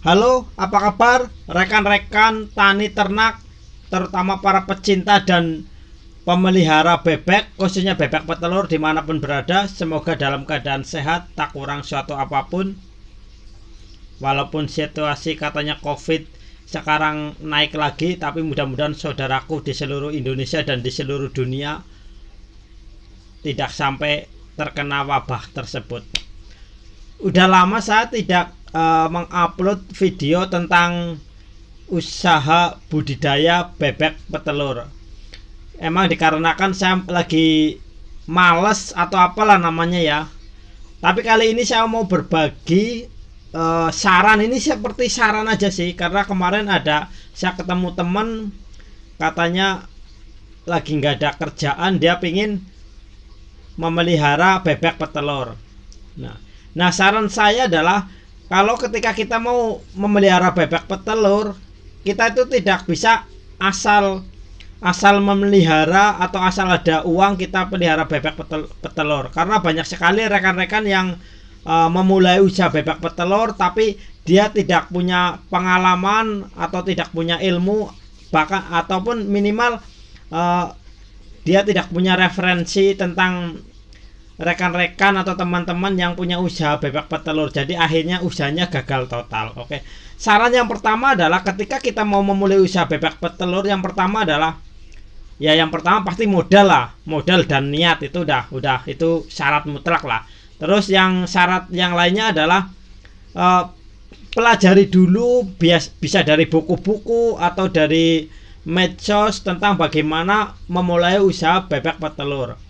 Halo, apa kabar rekan-rekan tani ternak, terutama para pecinta dan pemelihara bebek, khususnya bebek petelur dimanapun berada. Semoga dalam keadaan sehat, tak kurang suatu apapun. Walaupun situasi katanya COVID sekarang naik lagi, tapi mudah-mudahan saudaraku di seluruh Indonesia dan di seluruh dunia tidak sampai terkena wabah tersebut. Udah lama saya tidak mengupload video tentang usaha budidaya bebek petelur. Emang dikarenakan saya lagi males atau apalah namanya ya. Tapi kali ini saya mau berbagi saran. Ini seperti saran aja sih, karena kemarin ada saya ketemu teman, katanya lagi nggak ada kerjaan, dia pingin memelihara bebek petelur. Nah, saran saya adalah kalau ketika kita mau memelihara bebek petelur, kita itu tidak bisa asal memelihara atau asal ada uang kita pelihara bebek petelur, karena banyak sekali rekan-rekan yang memulai usaha bebek petelur tapi dia tidak punya pengalaman atau tidak punya ilmu, bahkan ataupun minimal dia tidak punya referensi tentang rekan-rekan atau teman-teman yang punya usaha bebek petelur. Jadi akhirnya usahanya gagal total. Oke. Saran yang pertama adalah ketika kita mau memulai usaha bebek petelur, yang pertama adalah yang pertama pasti modal lah. Modal dan niat itu udah itu syarat mutlak lah. Terus yang syarat yang lainnya adalah pelajari dulu, bisa dari buku-buku atau dari medsos tentang bagaimana memulai usaha bebek petelur.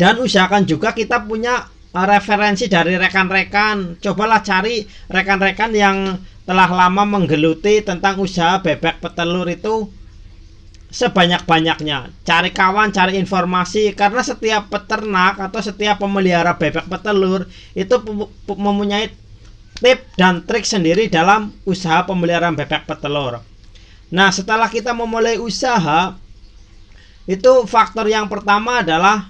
Dan usahakan juga kita punya referensi dari rekan-rekan. Cobalah cari rekan-rekan yang telah lama menggeluti tentang usaha bebek petelur itu sebanyak-banyaknya. Cari kawan, cari informasi, karena setiap peternak atau setiap pemelihara bebek petelur itu mempunyai tip dan trik sendiri dalam usaha pemeliharaan bebek petelur. Nah, setelah kita memulai usaha, itu faktor yang pertama adalah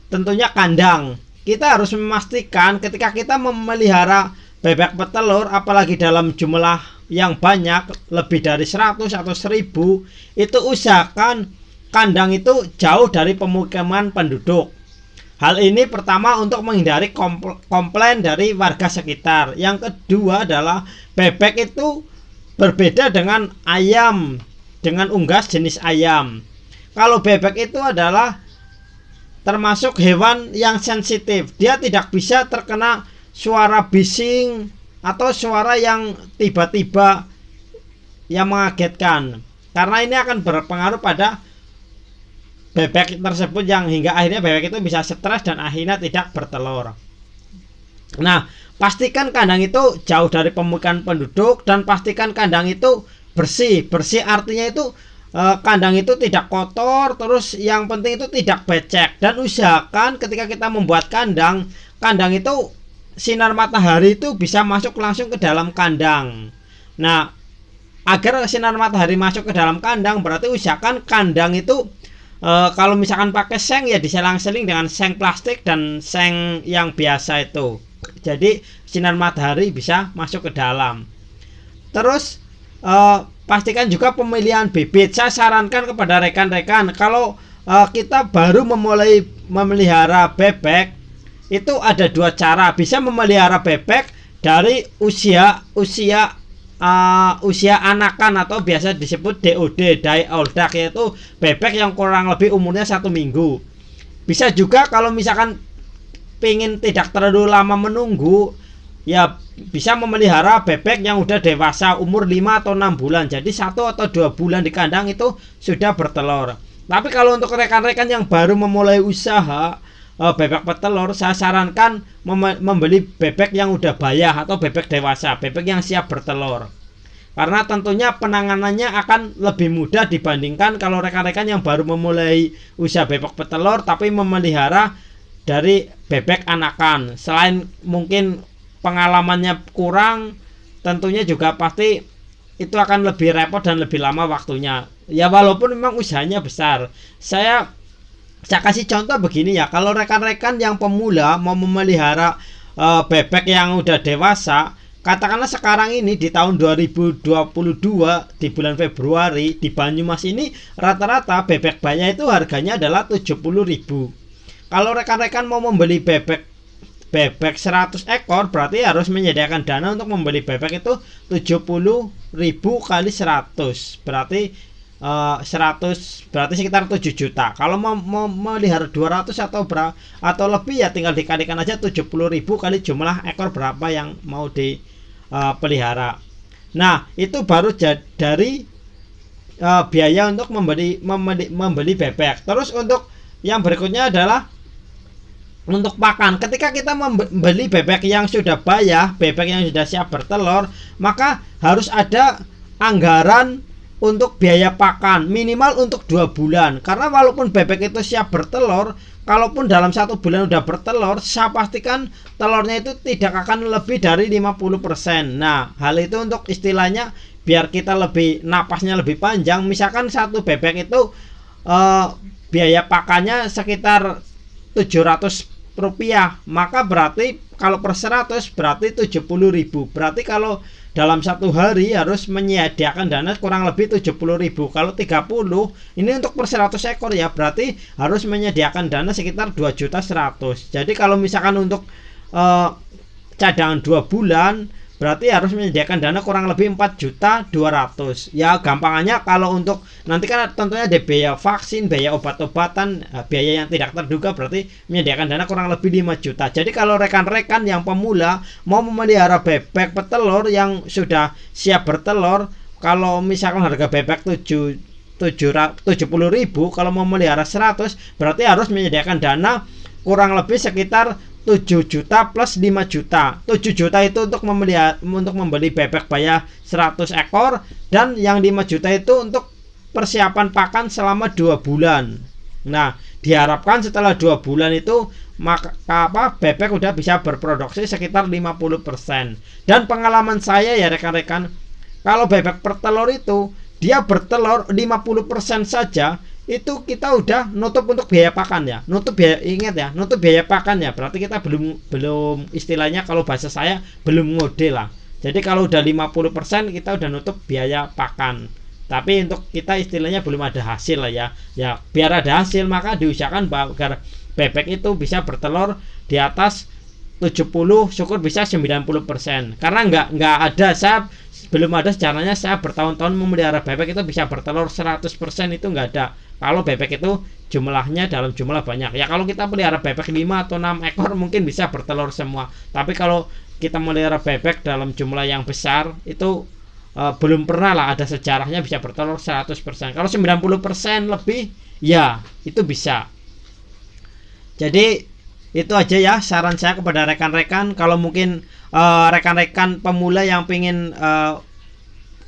tentunya kandang. Kita harus memastikan ketika kita memelihara bebek petelur, apalagi dalam jumlah yang banyak, lebih dari 100 atau 1000, itu usahakan kandang itu jauh dari pemukiman penduduk. Hal ini pertama untuk menghindari komplain dari warga sekitar. Yang kedua adalah bebek itu berbeda dengan ayam, dengan unggas jenis ayam. Kalau bebek itu adalah termasuk hewan yang sensitif. Dia tidak bisa terkena suara bising atau suara yang tiba-tiba yang mengagetkan, karena ini akan berpengaruh pada bebek tersebut, yang hingga akhirnya bebek itu bisa stres dan akhirnya tidak bertelur. Nah, pastikan kandang itu jauh dari pemukiman penduduk dan pastikan kandang itu bersih. Bersih artinya itu kandang itu tidak kotor, terus yang penting itu tidak becek. Dan usahakan ketika kita membuat kandang itu sinar matahari itu bisa masuk langsung ke dalam kandang. Nah, agar sinar matahari masuk ke dalam kandang, berarti usahakan kandang itu kalau misalkan pakai seng ya diselang-seling dengan seng plastik dan seng yang biasa itu. Jadi sinar matahari bisa masuk ke dalam. Terus pastikan juga pemilihan bibit. Saya sarankan kepada rekan-rekan, kalau kita baru memulai memelihara bebek, itu ada dua cara. Bisa memelihara bebek dari usia anakan atau biasa disebut DOD, die old duck, yaitu bebek yang kurang lebih umurnya 1 minggu. Bisa juga kalau misalkan pengen tidak terlalu lama menunggu, ya bisa memelihara bebek yang udah dewasa umur 5 atau 6 bulan. Jadi 1 atau 2 bulan di kandang itu sudah bertelur. Tapi kalau untuk rekan-rekan yang baru memulai usaha bebek petelur, saya sarankan membeli bebek yang udah bayah atau bebek dewasa, bebek yang siap bertelur. Karena tentunya penanganannya akan lebih mudah dibandingkan kalau rekan-rekan yang baru memulai usaha bebek petelur tapi memelihara dari bebek anakan. Selain mungkin pengalamannya kurang, tentunya juga pasti itu akan lebih repot dan lebih lama waktunya. Ya walaupun memang usahanya besar. Saya kasih contoh begini ya, kalau rekan-rekan yang pemula mau memelihara bebek yang udah dewasa, katakanlah sekarang ini di tahun 2022 di bulan Februari di Banyumas ini rata-rata bebek baya itu harganya adalah 70.000. Kalau rekan-rekan mau membeli bebek 100 ekor berarti harus menyediakan dana untuk membeli bebek itu 70.000 kali 100 berarti 100 berarti sekitar 7 juta. Kalau mau melihara 200 atau lebih ya tinggal dikalikan aja 70.000 kali jumlah ekor berapa yang mau dipelihara. Nah, itu baru dari biaya untuk membeli bebek. Terus untuk yang berikutnya adalah untuk pakan. Ketika kita membeli bebek yang sudah bayah, bebek yang sudah siap bertelur, maka harus ada anggaran untuk biaya pakan minimal untuk 2 bulan. Karena walaupun bebek itu siap bertelur, kalaupun dalam 1 bulan udah bertelur, saya pastikan telurnya itu tidak akan lebih dari 50%. Nah, hal itu untuk istilahnya biar kita lebih napasnya lebih panjang. Misalkan satu bebek itu biaya pakannya sekitar 700 rupiah, maka berarti kalau per 100 berarti 70.000. Berarti kalau dalam 1 hari harus menyediakan dana kurang lebih 70.000. Kalau 30 ini untuk per 100 ekor ya, berarti harus menyediakan dana sekitar 2.100.000. Jadi kalau misalkan untuk cadangan 2 bulan berarti harus menyediakan dana kurang lebih 4.200.000. Ya gampangannya kalau untuk nanti kan tentunya ada biaya vaksin, biaya obat-obatan, biaya yang tidak terduga, berarti menyediakan dana kurang lebih 5 juta. Jadi kalau rekan-rekan yang pemula mau memelihara bebek petelur yang sudah siap bertelur, kalau misalkan harga bebek 70.000, kalau mau memelihara 100 berarti harus menyediakan dana kurang lebih sekitar 7 juta plus 5 juta. 7 juta itu untuk membeli bebek baya 100 ekor, dan yang 5 juta itu untuk persiapan pakan selama 2 bulan. Nah, diharapkan setelah 2 bulan itu maka bebek udah bisa berproduksi sekitar 50%. Dan pengalaman saya ya rekan-rekan, kalau bebek pertelur itu dia bertelur 50% saja, itu kita udah nutup untuk biaya pakan ya. Nutup biaya, ingat ya, nutup biaya pakan ya. Berarti kita belum istilahnya kalau bahasa saya belum ngode lah. Jadi kalau udah 50% kita udah nutup biaya pakan. Tapi untuk kita istilahnya belum ada hasil lah ya. Ya, biar ada hasil maka diusahakan agar bebek itu bisa bertelur di atas 70, syukur bisa 90%. Karena nggak ada, saya belum ada sejarahnya saya bertahun-tahun memelihara bebek itu bisa bertelur 100%, itu nggak ada. Kalau bebek itu jumlahnya dalam jumlah banyak. Ya kalau kita pelihara bebek 5 atau 6 ekor mungkin bisa bertelur semua. Tapi kalau kita melihara bebek dalam jumlah yang besar itu belum pernah lah ada sejarahnya bisa bertelur 100%. Kalau 90% lebih ya itu bisa. Jadi itu aja ya saran saya kepada rekan-rekan. Kalau mungkin rekan-rekan pemula yang pengen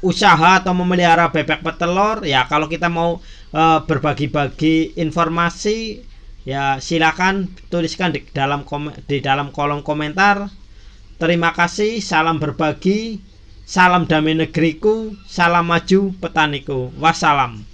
usaha atau memelihara bebek petelur, ya kalau kita mau berbagi-bagi informasi ya silakan tuliskan di dalam kolom komentar. Terima kasih, salam berbagi, salam damai negeriku, salam maju petaniku, wassalam.